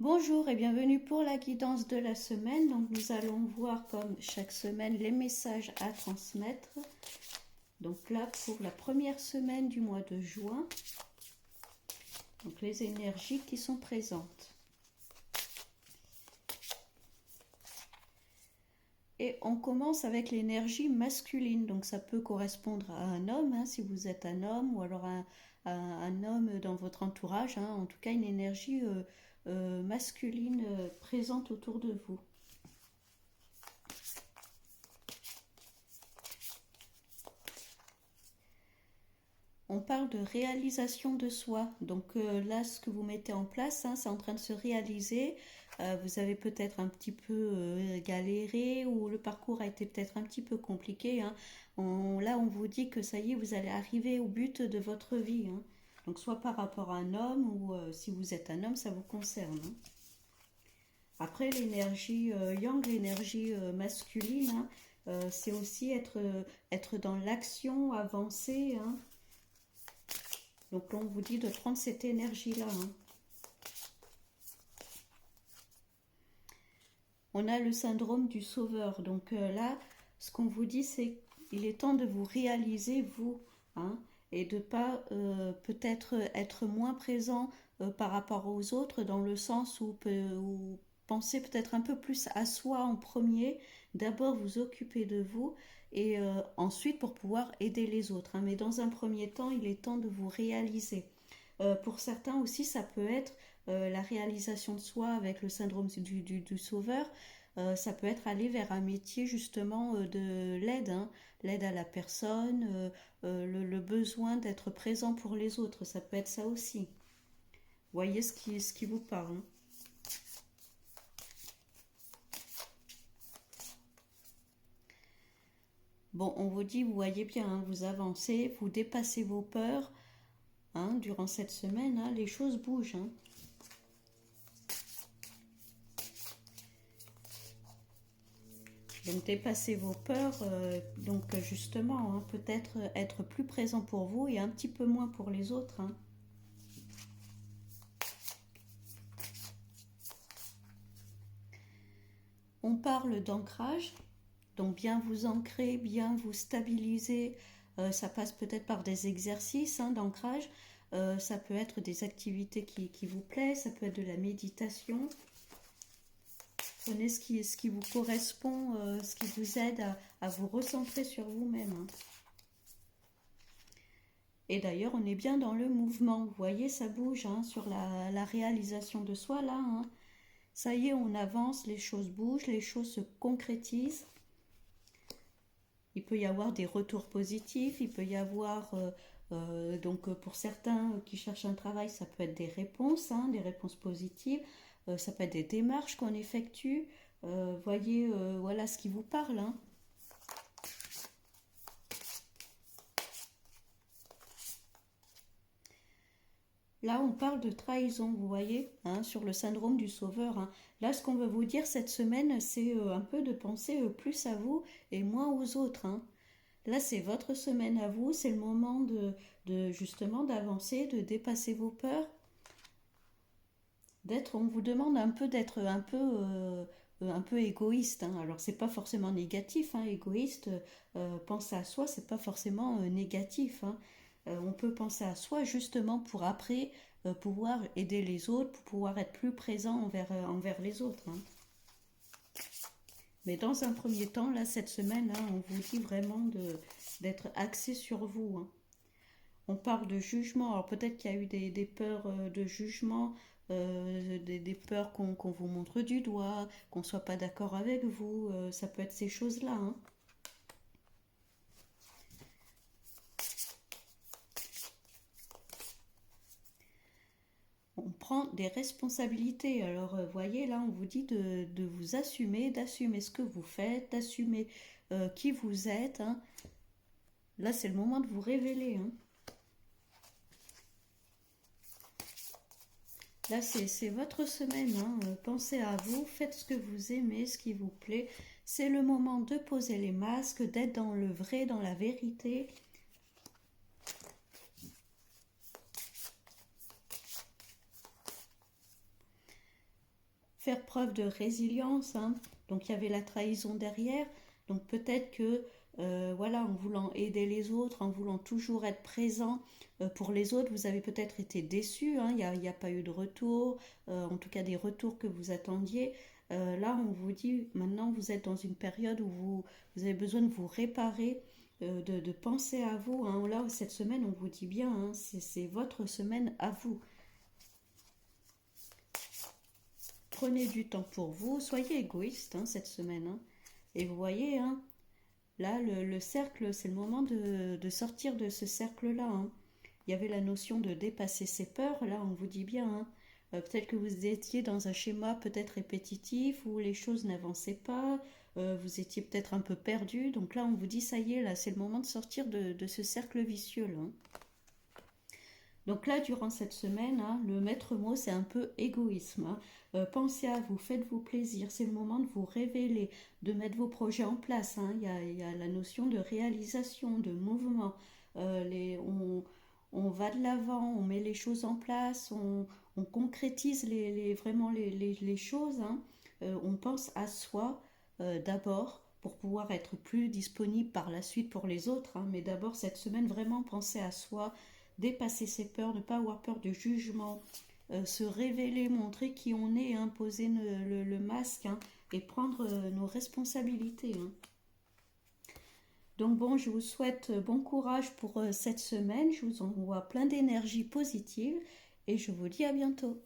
Bonjour et bienvenue pour la guidance de la semaine. Donc nous allons voir comme chaque semaine les messages à transmettre. Donc là pour la première semaine du mois de juin. Donc les énergies qui sont présentes. Et on commence avec l'énergie masculine. Donc ça peut correspondre à un homme, si vous êtes un homme, ou alors un homme dans votre entourage. En tout cas une énergie masculine présente autour de vous. On parle de réalisation de soi. Donc là, ce que vous mettez en place, c'est en train de se réaliser. Vous avez peut-être un petit peu galéré ou le parcours a été peut-être un petit peu compliqué. Là, on vous dit que ça y est, vous allez arriver au but de votre vie. Donc soit par rapport à un homme ou si vous êtes un homme, ça vous concerne. Après, l'énergie yang, l'énergie masculine, c'est aussi être dans l'action, avancer. Donc là, on vous dit de prendre cette énergie-là. On a le syndrome du sauveur. Donc là, ce qu'on vous dit, c'est qu'il est temps de vous réaliser, vous, et de pas peut-être être moins présent par rapport aux autres, dans le sens où penser peut-être un peu plus à soi en premier, d'abord vous occuper de vous, et ensuite pour pouvoir aider les autres. Mais dans un premier temps, il est temps de vous réaliser. Pour certains aussi, ça peut être la réalisation de soi avec le syndrome du sauveur. Ça peut être aller vers un métier justement de l'aide, l'aide à la personne, le besoin d'être présent pour les autres. Ça peut être ça aussi. Voyez ce qui vous parle. Bon, on vous dit, vous voyez bien, vous avancez, vous dépassez vos peurs. Durant cette semaine, les choses bougent. Donc dépasser vos peurs, donc justement, peut-être être plus présent pour vous et un petit peu moins pour les autres. On parle d'ancrage, donc bien vous ancrer, bien vous stabiliser. Ça passe peut-être par des exercices d'ancrage. Ça peut être des activités qui vous plaisent, ça peut être de la méditation. Prenez ce qui vous correspond, ce qui vous aide à vous recentrer sur vous-même. Et d'ailleurs, on est bien dans le mouvement. Vous voyez, ça bouge sur la réalisation de soi, là. Ça y est, on avance, les choses bougent, les choses se concrétisent. Il peut y avoir des retours positifs, il peut y avoir, donc pour certains qui cherchent un travail, ça peut être des réponses positives. Ça peut être des démarches qu'on effectue. Voyez, voilà ce qui vous parle. Là, on parle de trahison, vous voyez, sur le syndrome du sauveur. Là, ce qu'on veut vous dire cette semaine, c'est un peu de penser plus à vous et moins aux autres. Là, c'est votre semaine à vous, c'est le moment de justement d'avancer, de dépasser vos peurs, on vous demande un peu d'être un peu égoïste. Alors, c'est pas forcément négatif, égoïste, penser à soi, c'est pas forcément négatif. On peut penser à soi justement pour après pouvoir aider les autres, pour pouvoir être plus présent envers les autres. Mais dans un premier temps, là, cette semaine, on vous dit vraiment d'être axé sur vous. On parle de jugement. Alors peut-être qu'il y a eu des peurs de jugement, des peurs qu'on vous montre du doigt, qu'on ne soit pas d'accord avec vous. Ça peut être ces choses-là. On prend des responsabilités. Alors, voyez, là, on vous dit de vous assumer, d'assumer ce que vous faites, d'assumer qui vous êtes. Là, c'est le moment de vous révéler. Là, c'est votre semaine. Pensez à vous, faites ce que vous aimez, ce qui vous plaît. C'est le moment de poser les masques, d'être dans le vrai, dans la vérité. faire preuve de résilience, hein. Donc il y avait la trahison derrière. Donc peut-être que voilà, en voulant aider les autres, en voulant toujours être présent pour les autres, vous avez peut-être été déçu, hein. Il n'y a pas eu de retour, en tout cas des retours que vous attendiez. Là, on vous dit, maintenant vous êtes dans une période où vous avez besoin de vous réparer, de penser à vous, hein. Là, cette semaine, on vous dit bien, hein, c'est votre semaine à vous. Prenez du temps pour vous, soyez égoïste, hein, cette semaine, hein. Et vous voyez, hein, là, le cercle, c'est le moment de sortir de ce cercle-là, hein. Il y avait la notion de dépasser ses peurs, là, on vous dit bien, hein. Peut-être que vous étiez dans un schéma peut-être répétitif où les choses n'avançaient pas, vous étiez peut-être un peu perdu. Donc là, on vous dit, ça y est, là, c'est le moment de sortir de ce cercle vicieux, là, hein. Donc là, durant cette semaine, hein, le maître mot, c'est un peu égoïsme, hein. Pensez à vous, faites-vous plaisir. C'est le moment de vous révéler, de mettre vos projets en place, hein. Il y a la notion de réalisation, de mouvement. On va de l'avant, on met les choses en place, on concrétise vraiment les choses, hein. On pense à soi d'abord pour pouvoir être plus disponible par la suite pour les autres, hein. Mais d'abord, cette semaine, vraiment penser à soi, dépasser ses peurs, ne pas avoir peur du jugement, se révéler, montrer qui on est, hein, poser le masque, hein, et prendre nos responsabilités, hein. Donc bon, je vous souhaite bon courage pour cette semaine, je vous envoie plein d'énergie positive et je vous dis à bientôt.